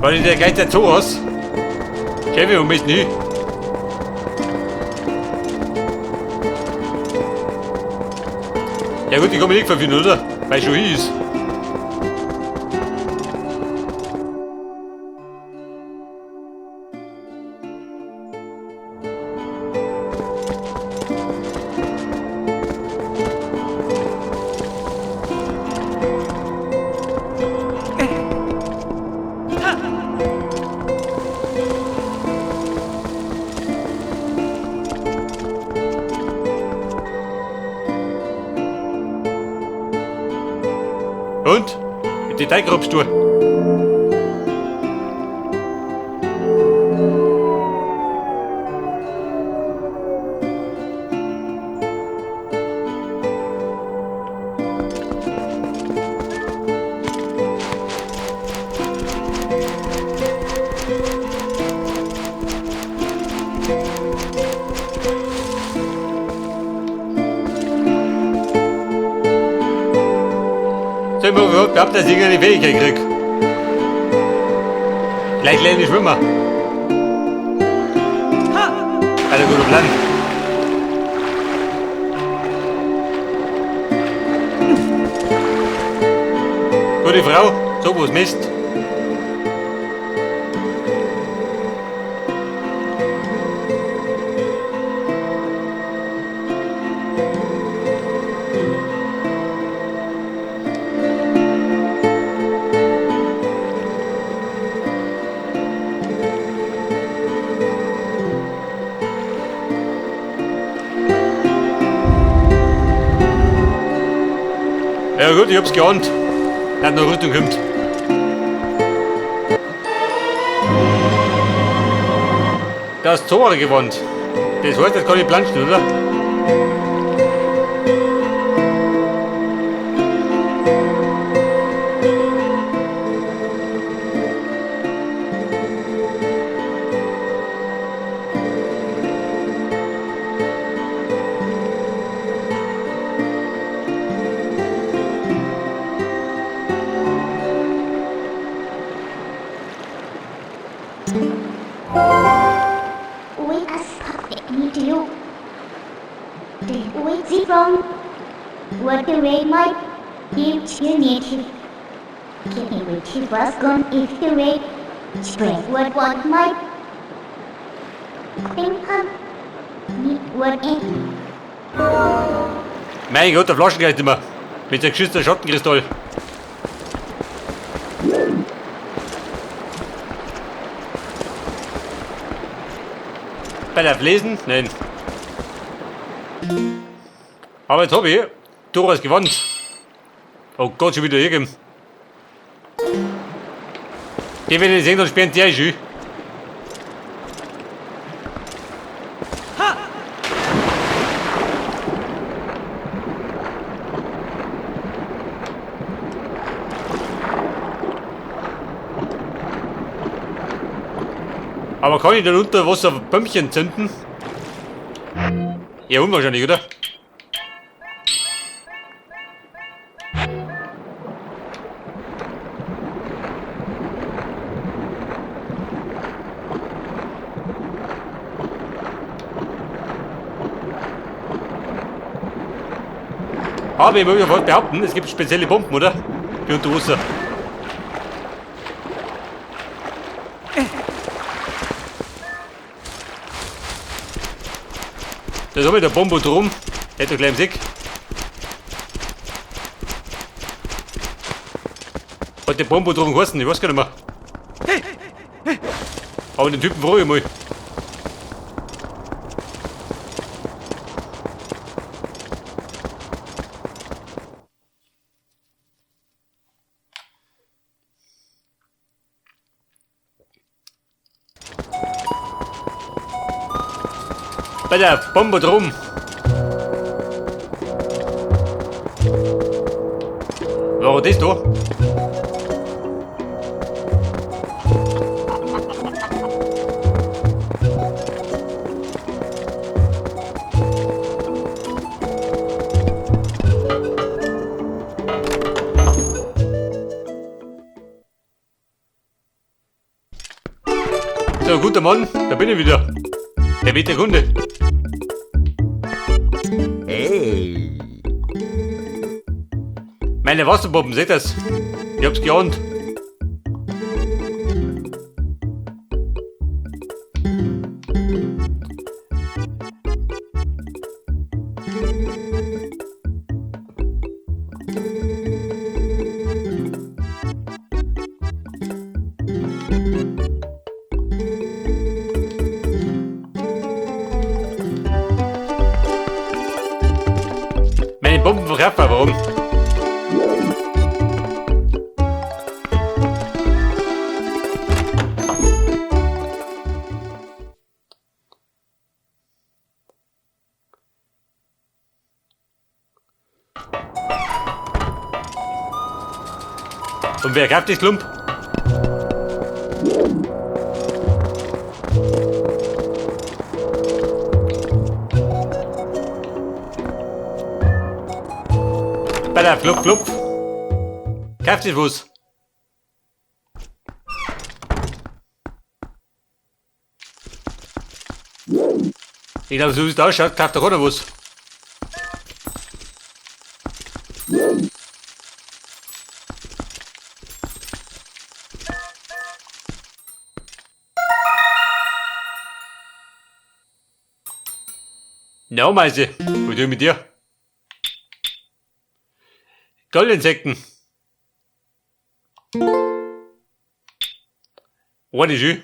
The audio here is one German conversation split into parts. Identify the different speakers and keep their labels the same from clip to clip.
Speaker 1: Weil der geht jetzt so aus. Gehen wir um mich nicht. Ja gut, ich kann mich nicht verfinden, oder? Weil schon hier ist. Und? In die Teiggrubst du. Soll ich mir überhaupt behaupten, dass ich irgendeine Fähigkeit krieg? Vielleicht lerne ich schwimmen. Ein guter Plan. Gute Frau, so was Mist. Ja gut, ich hab's geahnt. Er hat noch Rüstung kommt. Das Tore gewandt. Das heißt, das kann ich planschen, oder?
Speaker 2: Wait as puppet need you. Wait the wrong. What the way might give to native. Kitty which it was gone if the way. Spread what might. Think up. Need what in.
Speaker 1: Mein Gott, der Flaschengeist immer. Mit der geschützten Schattenkristall. Bei der Lesen? Nein. Aber jetzt habe ich Doras gewandt. Oh Gott, schon wieder irgend. Die, wenn ich sehen, dann sperren die auch schon. Aber kann ich dann unter Wasser Bömmchen zünden? Ja, unwahrscheinlich, oder? Aber ich möchte behaupten, es gibt spezielle Bomben, oder? Für unter Wasser. Da habe ich der Bombe drum. Hätte er gleich im Sick. Hat der Bombe drum geheißen? Ich weiß gar nicht mehr. Aber den Typen frage ich mal. Bei der Bombe drum. War das da? Hallo, guter Mann, da bin ich wieder. Der wird der Kunde.
Speaker 3: Hey.
Speaker 1: Meine Wasserpumpen, seht ihr's? Ich hab's geahnt. Meine Pumpen verkaufen, warum? Und wer kauft das Klump? Bella, klupf, klupf. Kauft sich was? Ich glaube, so wie es da ausschaut, kauft doch keiner was. Na, Meise, was tue ich mit dir? Goldinsekten. Ohne schön.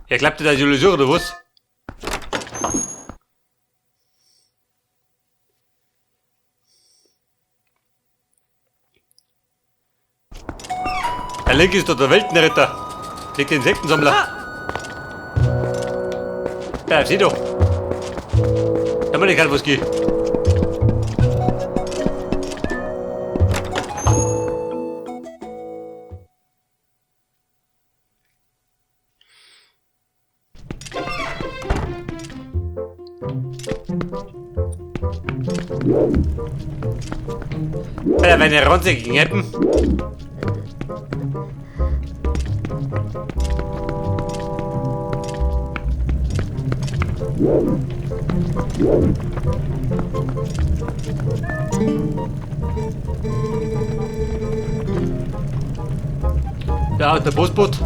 Speaker 1: Ja, klappt dir das Illusion oder was? Der Link ist doch der Weltenretter. Legt den Insektensammler. Ja, sieh doch. Da muss ich halt was gehen. Alter, meine ranzigen Eppen. Da ist der Postboot.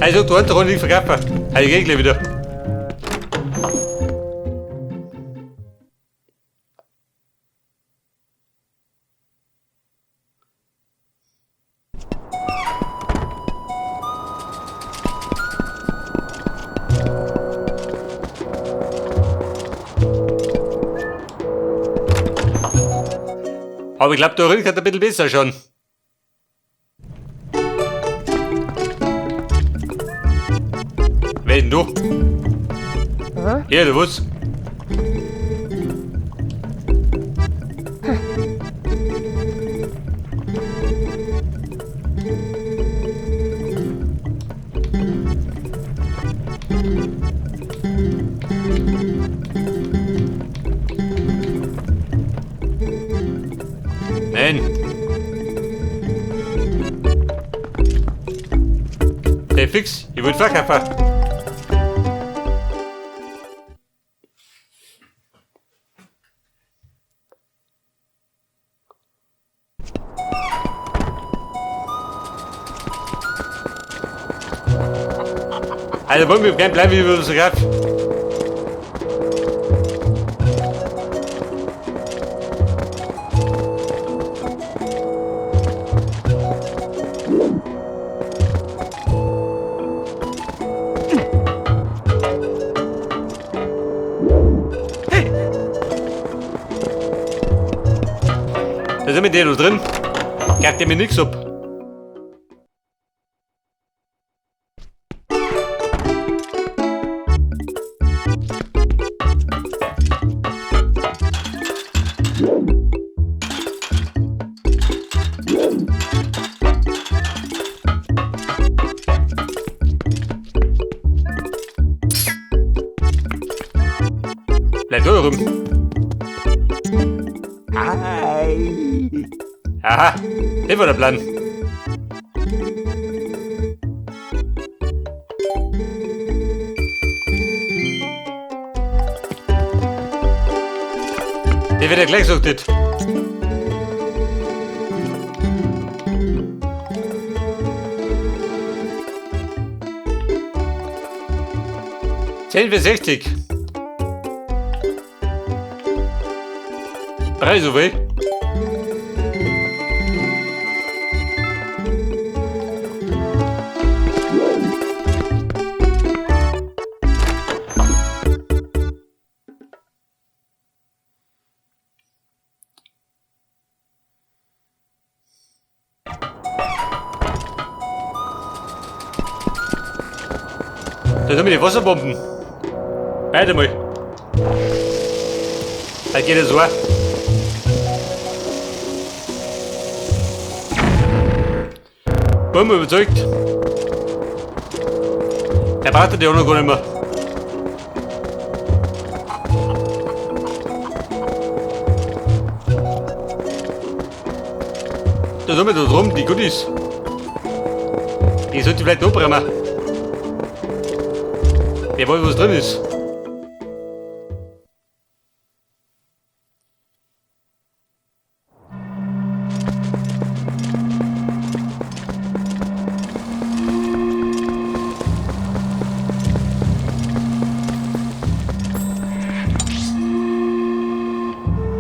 Speaker 1: Also, du hast doch nicht verkaufen. Also, ich geh gleich wieder. Aber ich glaube, der Rück hat ein bisschen besser schon. Wer denn du? Hier, du was? Nein. Hey, fix, ich will verkaufen. Also wollen wir gern bleiben, wie wir so gehabt. Da sind wir da drin. Gab der mir nix ab. Bleibt eurem.
Speaker 3: Ei.
Speaker 1: Aha, das war der Plan. Der wird ja gleich suchtet. Für 60. 3 so weh. Da sind wir die Wasserbomben. Beide mal. Da geht es so. Bombe überzeugt. Der wartet ja auch noch gar nicht mehr. Da sind wir da drum, die Goodies. Die sollte vielleicht abbrennen. Der weiß, was drin ist.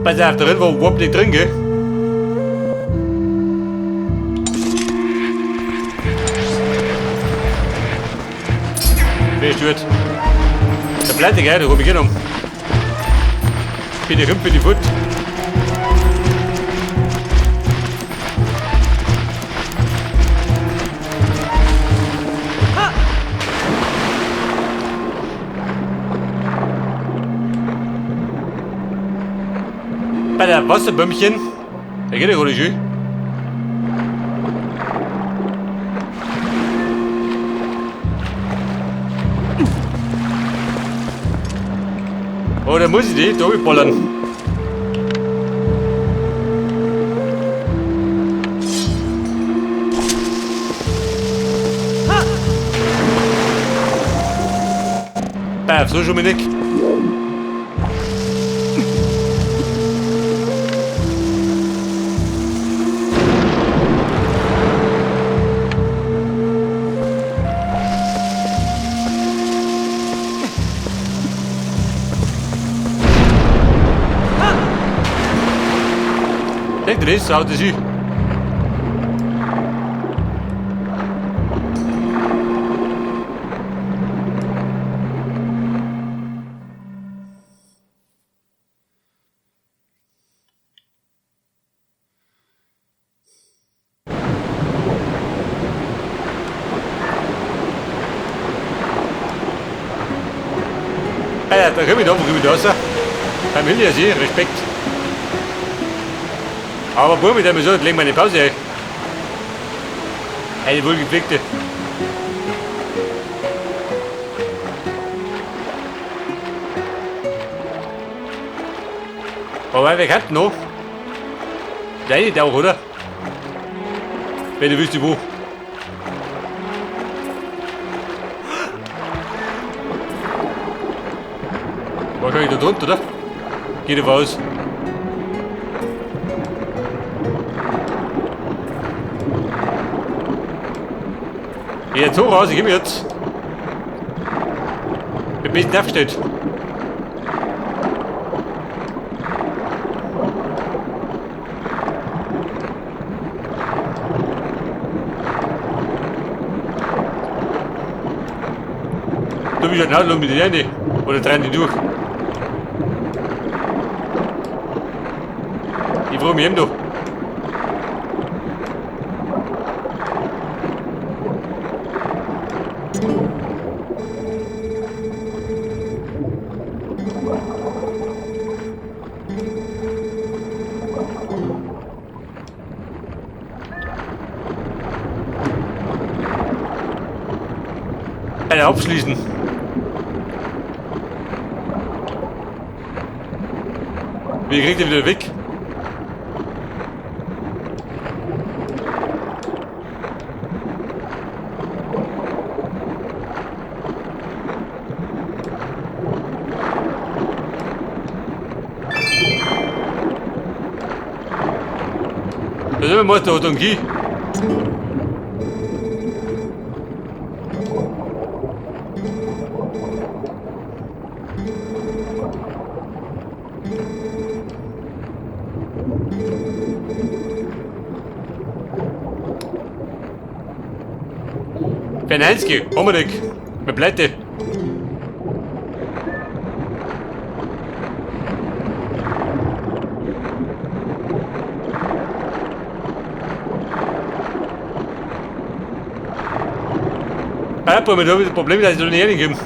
Speaker 1: Pass auf, drin war überhaupt nicht drin, gell? Wer stört? Der Pleite, gell? Da hab ich genommen. Bitte rum, bitte fort. Bei der Wasserbömmchen, da geht ja gar nicht schön. Oh, da muss ich die da ballern. Paf, so schon mal nicht. Denk er is, houd eens u. Ja, da kom je dan, Familie, zie, respect. Aber Burmi, der mir so, legen wir eine Pause ein. Eine wohlgepflegte. Aber wer hat noch? Deine da auch, oder? Wenn du wüsstest wo. Wahrscheinlich da drunter, oder? Geht davon aus. Jetzt so raus, ich geh mir jetzt. Bin ein bisschen aufgestellt. Du bist ja genau mit den Händen. Oder drehen die durch. Ich frage mich eben doch. Beide abschließen. Wie kriegt ihr wieder weg? Da sind wir mal da und gehen. Bernanski, Homerik, mit Pleite. Papa, wir haben das Problem, dass ich noch nicht herkomme.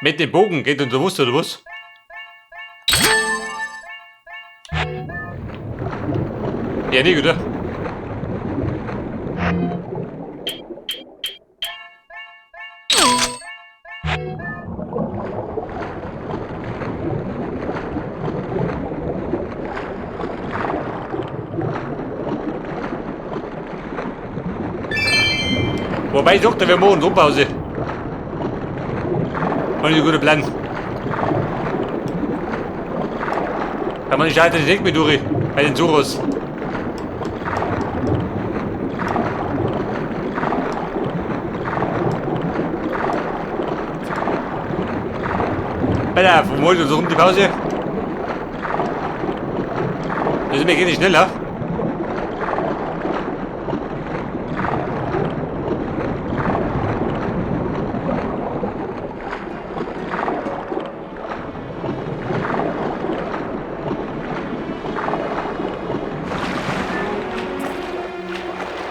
Speaker 1: Mit dem Bogen geht unter was oder was? Ja, nicht, oder? Wobei ich dachte, wir machen Rumpause. War nicht ein guter Plan. Kann man nicht halt direkt mit durch bei den Suros. Alter, wo wollt ihr so rum die Pause? Das ist mir geht nicht schneller.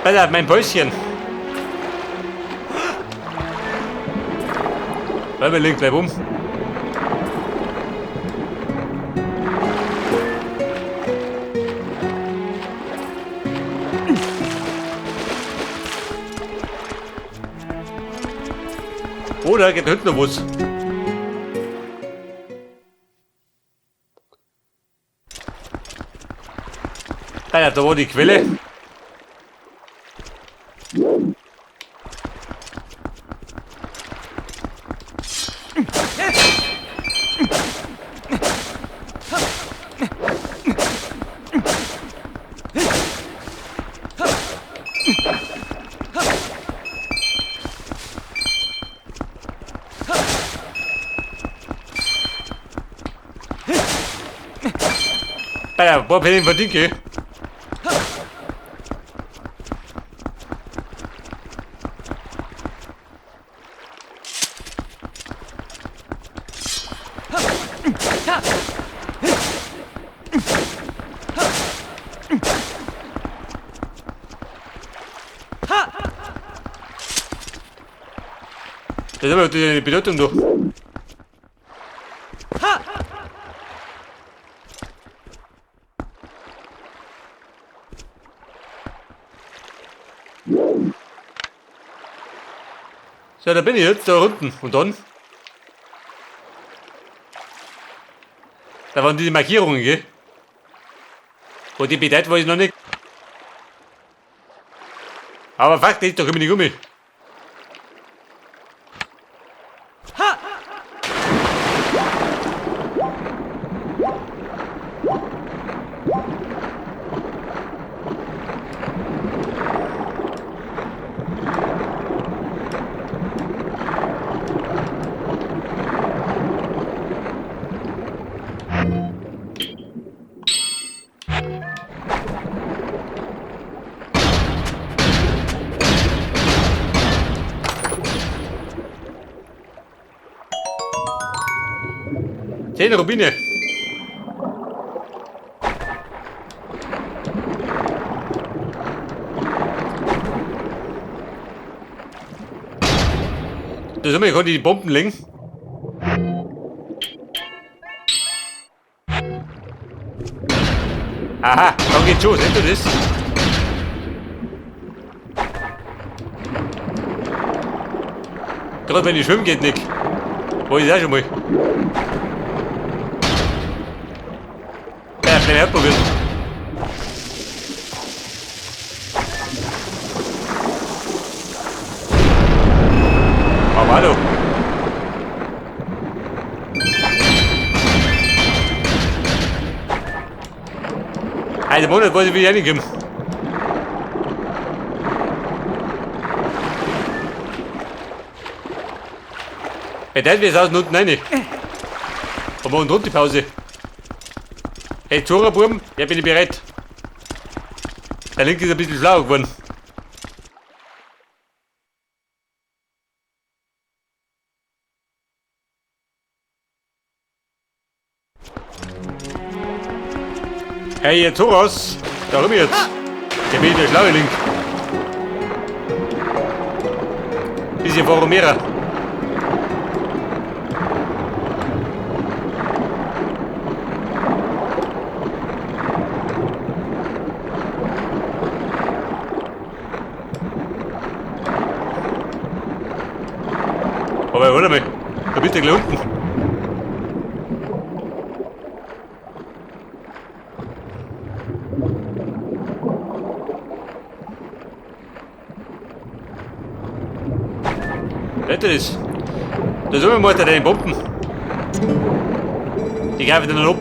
Speaker 1: Alter, mein Päuschen. Bleib mal links, bleib um. Oder geht hinten noch was? Alter, da war die Quelle. Alter, wo hab ich den verdient, gell? Das ist aber die Bedeutung doch. So, da bin ich jetzt, da unten. Und dann? Da waren diese Markierungen, gell? Und die bedeutet weiß ich noch nicht. Aber Fakt ist, da komme ich nicht um. Zehn Rubine. Da sind wir, ich konnte die Bomben legen. Aha, dann geht's schon, seht ihr das? Gerade wenn ich schwimmen geht nicht. Wo ist das schon mal? Ja, schnell herprobieren. Aber hallo. Einen Monat wollte ich wieder reinkommen. Hey, das wäre aus unten rein. Und machen unten die Pause. Hey, Zora, Buben, ja, bin ich bereit. Der Link ist ein bisschen schlau geworden. Hey, jetzt Zoras, da rum jetzt. Der bin der schlaue Link. Bisschen vor Romera. Aber warte mal, da bist du gleich unten. Seht ihr das? Da suchen wir mal deine Bomben. Die greifen dann ab.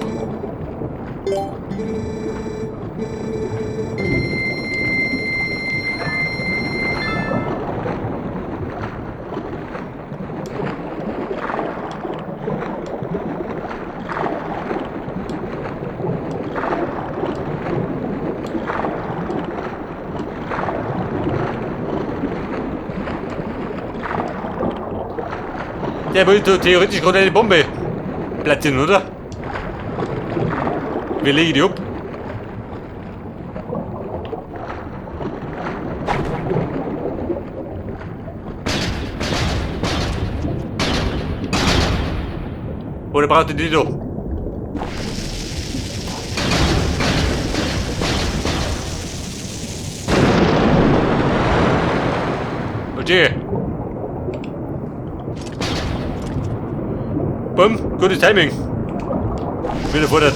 Speaker 1: Der will theoretisch gerade eine Bombe platzieren, oder? Wir legen die ab. Oder braucht ihr die doch? Okay. Bumm, gutes Timing. Wieder fordert.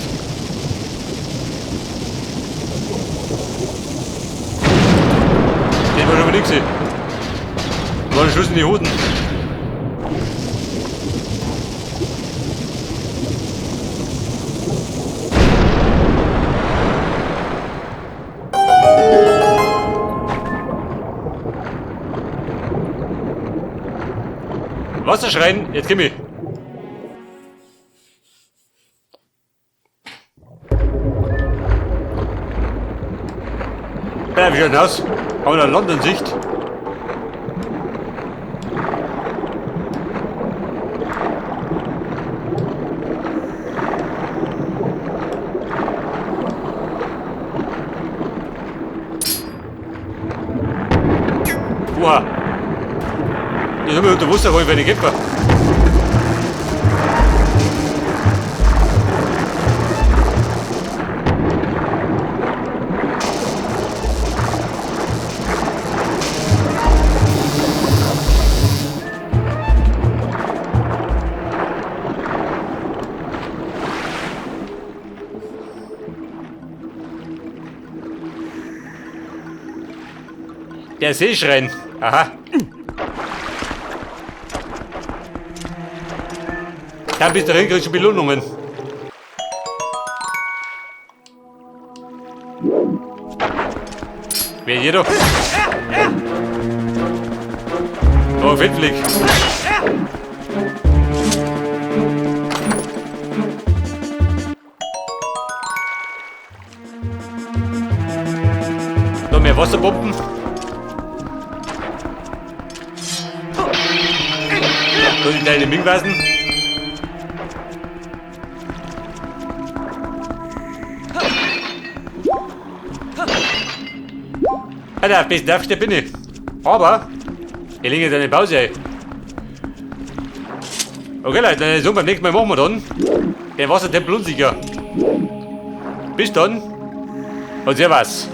Speaker 1: Den war schon mal nix. War ein Schuss in die Hosen. Wasserschreien, jetzt komm ich. Ja, wie schaut das aus? Haben wir eine London-Sicht? Oha! Jetzt haben wir unter Wasser geholt, wenn ich Kämpfer. Der Seeschrein. Aha. Ja, bis dahin kriegst du Belohnungen. Wer jeder? Oh, Fettflick. Noch mehr Wasserbomben. So die kleine Mingwasen. Alter, auf besten darfst du bin ich. Aber, ich lege jetzt eine Pause ein. Okay Leute, dann so beim nächsten Mal machen wir dann den Wassertempel unsicher. Bis dann. Und servus.